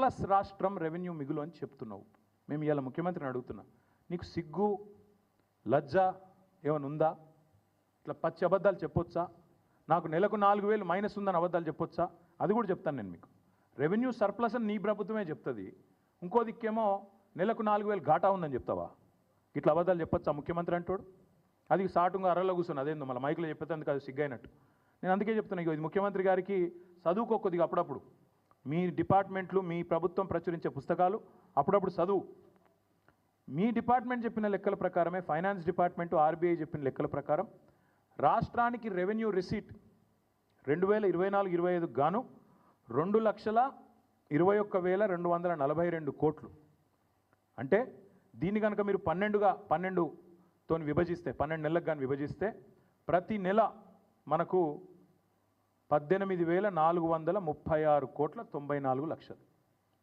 Surplus రాష్ట్రం revenue మిగులు అని చెప్తున్నావు. మేము ఇవాళ ముఖ్యమంత్రిని అడుగుతున్నా, నీకు సిగ్గు లజ్జ ఏమైనా ఉందా? ఇట్లా పచ్చి అబద్ధాలు చెప్పొచ్చా? నాకు నెలకు 4,000 మైనస్ ఉందని అబద్ధాలు చెప్పొచ్చా? అది కూడా చెప్తాను నేను మీకు. రెవెన్యూ సర్ప్లస్ అని నీ ప్రభుత్వమే చెప్తుంది, ఇంకో దిక్కేమో నెలకు 4,000 ఘాటా ఉందని చెప్తావా? ఇట్లా అబద్ధాలు చెప్పొచ్చా ముఖ్యమంత్రి అంటాడు? అది సాటుగా అరలో కూర్చొని అదేందో మళ్ళీ మైకులో చెప్పేది అందుకు అది సిగ్గైనట్టు. నేను అందుకే చెప్తున్నా, ఇది ముఖ్యమంత్రి గారికి చదువుకో కొద్దిగా అప్పుడప్పుడు. మీ డిపార్ట్మెంట్లు మీ ప్రభుత్వం ప్రచురించే పుస్తకాలు అప్పుడప్పుడు చదువు. మీ డిపార్ట్మెంట్ చెప్పిన లెక్కల ప్రకారమే, ఫైనాన్స్ డిపార్ట్మెంటు ఆర్బీఐ చెప్పిన లెక్కల ప్రకారం రాష్ట్రానికి రెవెన్యూ రిసీట్ 2024-25 గాను 2,21,242 కోట్లు. అంటే దీన్ని కనుక మీరు 12తో విభజిస్తే, 12 నెలలకు కానీ విభజిస్తే ప్రతి నెల మనకు 18,436 కోట్ల 94 లక్షలు.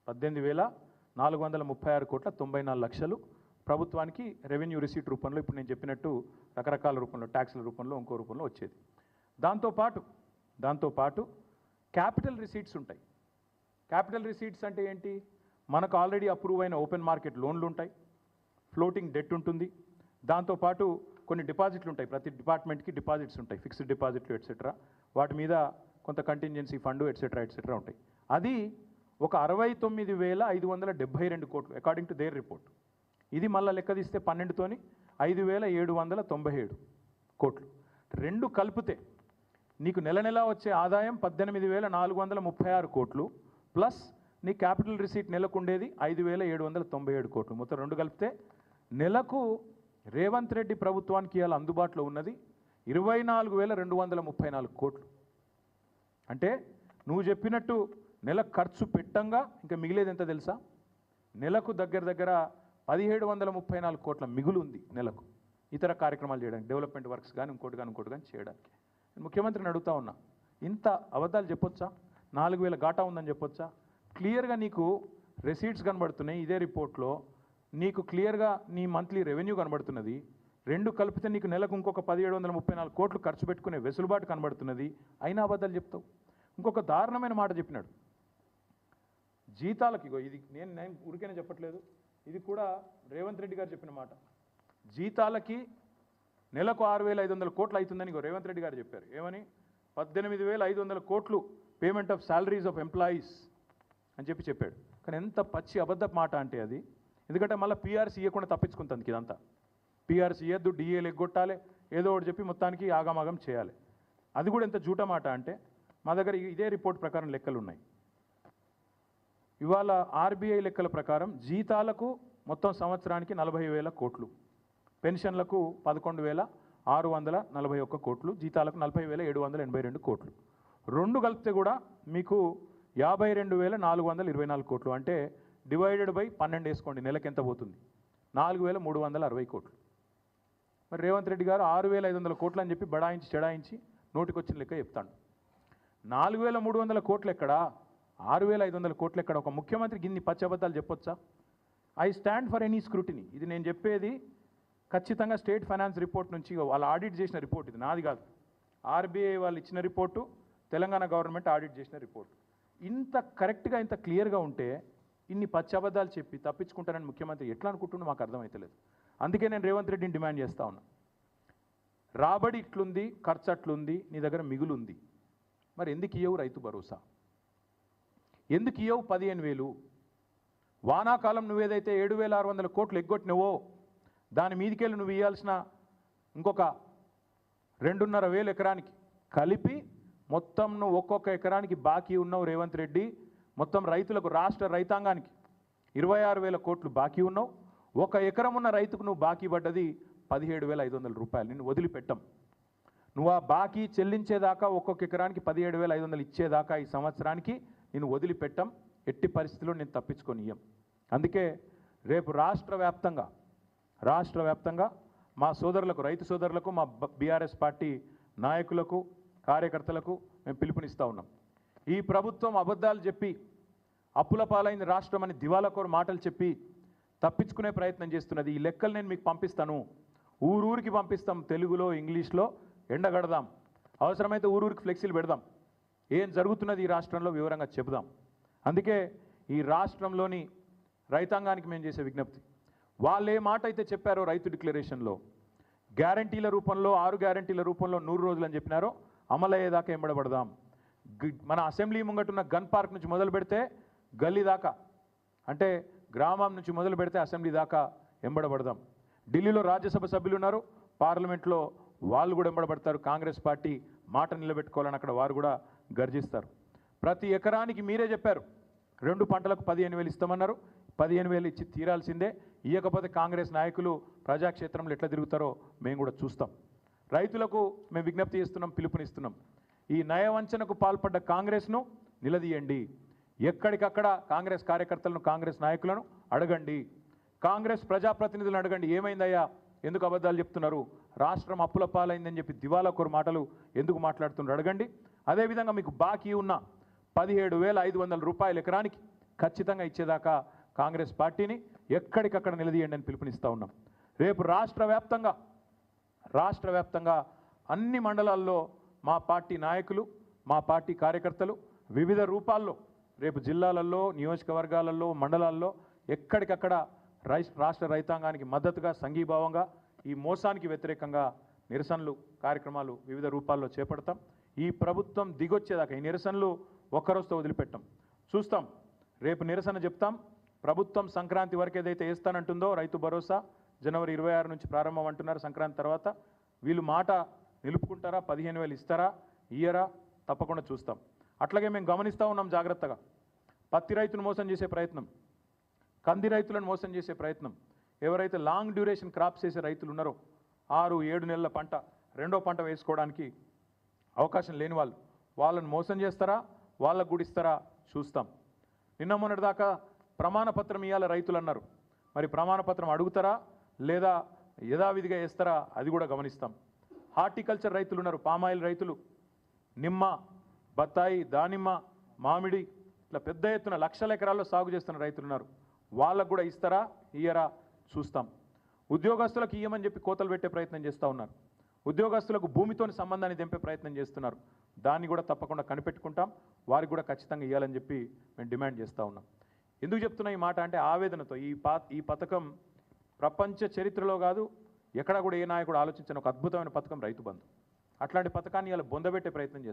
18,436 కోట్ల 94 లక్షలు ప్రభుత్వానికి రెవెన్యూ రిసీట్ రూపంలో, ఇప్పుడు నేను చెప్పినట్టు రకరకాల రూపంలో, ట్యాక్స్ల రూపంలో, ఇంకో రూపంలో వచ్చేది. దాంతోపాటు క్యాపిటల్ రిసీట్స్ ఉంటాయి. క్యాపిటల్ రిసీట్స్ అంటే ఏంటి? మనకు ఆల్రెడీ అప్రూవ్ అయిన ఓపెన్ మార్కెట్ లోన్లు ఉంటాయి, ఫ్లోటింగ్ డెట్ ఉంటుంది, దాంతోపాటు కొన్ని డిపాజిట్లు ఉంటాయి. ప్రతి డిపార్ట్మెంట్కి డిపాజిట్స్ ఉంటాయి, ఫిక్స్డ్ డిపాజిట్లు ఎట్సెట్రా. వాటి మీద కొంత కంటింజెన్సీ ఫండ్ ఎట్సెట్రా ఉంటాయి. అది ఒక 69,572 కోట్లు అకార్డింగ్ టు దేర్ రిపోర్ట్. ఇది మళ్ళీ లెక్క తీస్తే 12తోని 5,797 కోట్లు. రెండు కలిపితే నీకు నెల నెల వచ్చే ఆదాయం 18,436 కోట్లు ప్లస్ నీ క్యాపిటల్ రిసీట్ నెలకు ఉండేది 5,797 కోట్లు. మొత్తం రెండు కలిపితే నెలకు రేవంత్ రెడ్డి ప్రభుత్వానికి ఇవాళ అందుబాటులో ఉన్నది 24,234 కోట్లు. అంటే నువ్వు చెప్పినట్టు నెల ఖర్చు పెట్టంగా ఇంకా మిగిలేది ఎంత తెలుసా? నెలకు దగ్గర 1,734 కోట్ల మిగులు ఉంది నెలకు, ఇతర కార్యక్రమాలు చేయడానికి, డెవలప్మెంట్ వర్క్స్ కానీ ఇంకోటి కానీ చేయడానికి. ముఖ్యమంత్రిని అడుగుతా ఉన్నా, ఇంత అబద్ధాలు చెప్పొచ్చా? 4,000 ఘాటా ఉందని చెప్పొచ్చా? క్లియర్గా నీకు రెసీట్స్ కనబడుతున్నాయి, ఇదే రిపోర్ట్లో నీకు క్లియర్గా నీ మంత్లీ రెవెన్యూ కనబడుతున్నది. రెండు కలిపితే నీకు నెలకు ఇంకొక 1,734 కోట్లు ఖర్చు పెట్టుకునే వెసులుబాటు కనబడుతున్నది, అయినా అబద్ధాలు చెప్తావు. ఇంకొక దారుణమైన మాట చెప్పినాడు, జీతాలకి. ఇది నేను ఊరికైనా చెప్పట్లేదు, ఇది కూడా రేవంత్ రెడ్డి గారు చెప్పిన మాట. జీతాలకి నెలకు 6,500 కోట్లు అవుతుందని రేవంత్ రెడ్డి గారు చెప్పారు. ఏమని? 18,500 కోట్లు payment of salaries of employees అని చెప్పాడు. కానీ ఎంత పచ్చి అబద్ధపు మాట అంటే అది. ఎందుకంటే మళ్ళీ పీఆర్సీ ఇవ్వకుండా తప్పించుకుంటుంది ఇదంతా. పీఆర్సీ ఇవ్వద్దు, డిఏలు ఎగ్గొట్టాలి, ఏదో ఒకటి చెప్పి మొత్తానికి ఆగమాగం చేయాలి. అది కూడా ఎంత జూట మాట అంటే, మా దగ్గర ఇదే రిపోర్ట్ ప్రకారం లెక్కలు ఉన్నాయి. ఇవాళ ఆర్బీఐ లెక్కల ప్రకారం జీతాలకు మొత్తం సంవత్సరానికి 40,000 కోట్లు, పెన్షన్లకు 11,641 కోట్లు, జీతాలకు 40,782 కోట్లు. రెండు కలిపితే కూడా మీకు 52,424 కోట్లు. అంటే డివైడెడ్ బై 12 వేసుకోండి, నెలకి ఎంత పోతుంది? 4,360 కోట్లు. మరి రేవంత్ రెడ్డి గారు 6,500 కోట్లు అని చెప్పి బడాయించి చెడాయించి నోటికొచ్చిన లెక్క చెప్తాడు. 4,300 కోట్లు ఎక్కడా? 6,500 కోట్లు ఎక్కడ? ఒక ముఖ్యమంత్రికి ఇన్ని పచ్చబద్దాలు చెప్పొచ్చా? I stand for any scrutiny. ఇది నేను చెప్పేది ఖచ్చితంగా స్టేట్ ఫైనాన్స్ రిపోర్ట్ నుంచి, వాళ్ళు ఆడిట్ చేసిన రిపోర్ట్, ఇది నాది కాదు. ఆర్బీఐ వాళ్ళు ఇచ్చిన రిపోర్టు, తెలంగాణ గవర్నమెంట్ ఆడిట్ చేసిన రిపోర్ట్. ఇంత కరెక్ట్గా ఇంత క్లియర్గా ఉంటే ఇన్ని పచ్చబద్దాలు చెప్పి తప్పించుకుంటారని ముఖ్యమంత్రి ఎట్లా అనుకుంటుండో మాకు అర్థమవుతలేదు. అందుకే నేను రేవంత్ రెడ్డిని డిమాండ్ చేస్తా ఉన్నా, రాబడి ఇట్లుంది, ఖర్చు అట్లుంది, నీ దగ్గర మిగులు ఉంది, మరి ఎందుకు ఇయ్యవు రైతు భరోసా? ఎందుకు ఇయ్యవు 15,000? వానాకాలం నువ్వేదైతే 7,600 కోట్లు ఎగ్గొట్టినవో దాని మీదికెళ్ళి నువ్వు ఇవ్వాల్సిన ఇంకొక 2,500 ఎకరానికి కలిపి మొత్తం నువ్వు ఒక్కొక్క ఎకరానికి బాకీ ఉన్నావు రేవంత్ రెడ్డి. మొత్తం రైతులకు, రాష్ట్ర రైతాంగానికి 26,000 కోట్లు బాకీ ఉన్నావు. ఒక ఎకరం ఉన్న రైతుకు నువ్వు బాకీ పడ్డది 17,500 రూపాయలు. నిన్ను వదిలిపెట్టం. నువ్వు ఆ బాకీ చెల్లించేదాకా, ఒక్కొక్క ఎకరానికి 17,500 ఇచ్చేదాకా ఈ సంవత్సరానికి నేను వదిలిపెట్టం. ఎట్టి పరిస్థితుల్లో నేను తప్పించుకొని ఇయ్యం. అందుకే రేపు రాష్ట్ర వ్యాప్తంగా మా సోదరులకు, రైతు సోదరులకు, మా బీఆర్ఎస్ పార్టీ నాయకులకు, కార్యకర్తలకు మేము పిలుపునిస్తూ ఉన్నాం. ఈ ప్రభుత్వం అబద్ధాలు చెప్పి అప్పుల పాలైన రాష్ట్రం అని దివాలాకోరు మాటలు చెప్పి తప్పించుకునే ప్రయత్నం చేస్తున్నది. ఈ లెక్కలు నేను మీకు పంపిస్తాను, ఊరూరికి పంపిస్తాం, తెలుగులో ఇంగ్లీష్లో ఎండగడదాం, అవసరమైతే ఊరూరికి ఫ్లెక్సీలు పెడదాం, ఏం జరుగుతున్నది ఈ రాష్ట్రంలో వివరంగా చెబుదాం. అందుకే ఈ రాష్ట్రంలోని రైతాంగానికి మేము చేసే విజ్ఞప్తి, వాళ్ళు ఏ మాట అయితే చెప్పారో రైతు డిక్లరేషన్లో గ్యారంటీల రూపంలో 6 గ్యారంటీల రూపంలో 100 రోజులు అని చెప్పినారో అమలయ్యేదాకా ఎంబడబడదాం. మన అసెంబ్లీ ముంగటున్న గన్ పార్క్ నుంచి మొదలు పెడితే గల్లీ దాకా, అంటే గ్రామం నుంచి మొదలు పెడితే అసెంబ్లీ దాకా ఎంబడబడదాం. ఢిల్లీలో రాజ్యసభ సభ్యులు ఉన్నారు, పార్లమెంట్లో వాళ్ళు కూడా ఎంబడబడతారు. కాంగ్రెస్ పార్టీ మాట నిలబెట్టుకోవాలని అక్కడ వారు కూడా గర్జిస్తారు. ప్రతి ఎకరానికి మీరే చెప్పారు 2 పంటలకు 15,000 ఇస్తామన్నారు. 15,000 ఇచ్చి తీరాల్సిందే. ఇవ్వకపోతే కాంగ్రెస్ నాయకులు ప్రజాక్షేత్రంలో ఎట్లా తిరుగుతారో మేము కూడా చూస్తాం. రైతులకు మేము విజ్ఞప్తి చేస్తున్నాం, పిలుపునిస్తున్నాం. ఈ నయవంచనకు పాల్పడ్డ కాంగ్రెస్ను నిలదీయండి. ఎక్కడికక్కడ కాంగ్రెస్ కార్యకర్తలను, కాంగ్రెస్ నాయకులను అడగండి. కాంగ్రెస్ ప్రజాప్రతినిధులను అడగండి, ఏమైందయ్యా, ఎందుకు అబద్ధాలు చెప్తున్నారు, రాష్ట్రం అప్పుల పాలైందని చెప్పి దివాలాకోరు మాటలు ఎందుకు మాట్లాడుతున్నారు అడగండి. అదేవిధంగా మీకు బాకీ ఉన్న 17,500 రూపాయల ఎకరానికి ఖచ్చితంగా ఇచ్చేదాకా కాంగ్రెస్ పార్టీని ఎక్కడికక్కడ నిలదీయండి అని పిలుపునిస్తూ ఉన్నాం. రేపు రాష్ట్ర వ్యాప్తంగా అన్ని మండలాల్లో మా పార్టీ నాయకులు, మా పార్టీ కార్యకర్తలు వివిధ రూపాల్లో రేపు జిల్లాలలో, నియోజకవర్గాలలో, మండలాల్లో ఎక్కడికక్కడ రాష్ట్ర రైతాంగానికి మద్దతుగా, సంఘీభావంగా ఈ మోసానికి వ్యతిరేకంగా నిరసనలు కార్యక్రమాలు వివిధ రూపాల్లో చేపడతాం. ఈ ప్రభుత్వం దిగొచ్చేదాకా ఈ నిరసనలు ఒక్కరోజుతో వదిలిపెట్టాం. చూస్తాం, రేపు నిరసన చెప్తాం. ప్రభుత్వం సంక్రాంతి వరకు ఏదైతే వేస్తానంటుందో రైతు భరోసా జనవరి 26 నుంచి ప్రారంభం అంటున్నారు. సంక్రాంతి తర్వాత వీళ్ళు మాట నిలుపుకుంటారా, 15,000 ఇస్తారా, ఇయ్యరా, తప్పకుండా చూస్తాం. అట్లాగే మేము గమనిస్తూ ఉన్నాం జాగ్రత్తగా. పత్తి రైతును మోసం చేసే ప్రయత్నం, కంది రైతులను మోసం చేసే ప్రయత్నం, ఎవరైతే లాంగ్ డ్యూరేషన్ క్రాప్స్ చేసే రైతులు ఉన్నారో 6-7 నెలల పంట, రెండో పంట వేసుకోవడానికి అవకాశం లేని వాళ్ళను మోసం చేస్తారా, వాళ్ళకు కూడా ఇస్తారా చూస్తాం. నిన్న మొన్నటిదాకా ప్రమాణపత్రం ఇవ్వాలి రైతులు అన్నారు. మరి ప్రమాణపత్రం అడుగుతారా లేదా యథావిధిగా వేస్తారా అది కూడా గమనిస్తాం. హార్టికల్చర్ రైతులు ఉన్నారు, పామాయిల్ రైతులు, నిమ్మ, బత్తాయి, దానిమ్మ, మామిడి ఇట్లా పెద్ద ఎత్తున లక్షల ఎకరాల్లో సాగు చేస్తున్న రైతులు ఉన్నారు. వాళ్ళకు కూడా ఇస్తారా, ఇయ్యరా చూస్తాం. ఉద్యోగస్తులకు ఇయ్యమని చెప్పి కోతలు పెట్టే ప్రయత్నం చేస్తూ ఉన్నారు. ఉద్యోగస్తులకు భూమితోని సంబంధాన్ని తెంపే ప్రయత్నం చేస్తున్నారు. దాన్ని కూడా తప్పకుండా కనిపెట్టుకుంటాం. వారికి కూడా ఖచ్చితంగా ఇవ్వాలని చెప్పి మేము డిమాండ్ చేస్తూ ఉన్నాం. ఎందుకు చెప్తున్నా ఈ మాట అంటే ఆవేదనతో. ఈ పథకం ప్రపంచ చరిత్రలో కాదు, ఎక్కడ కూడా ఏ నాయకుడు ఆలోచించిన ఒక అద్భుతమైన పథకం రైతు బంధు. అట్లాంటి పథకాన్ని ఇలా బొందబెట్టే ప్రయత్నం చేస్తారు.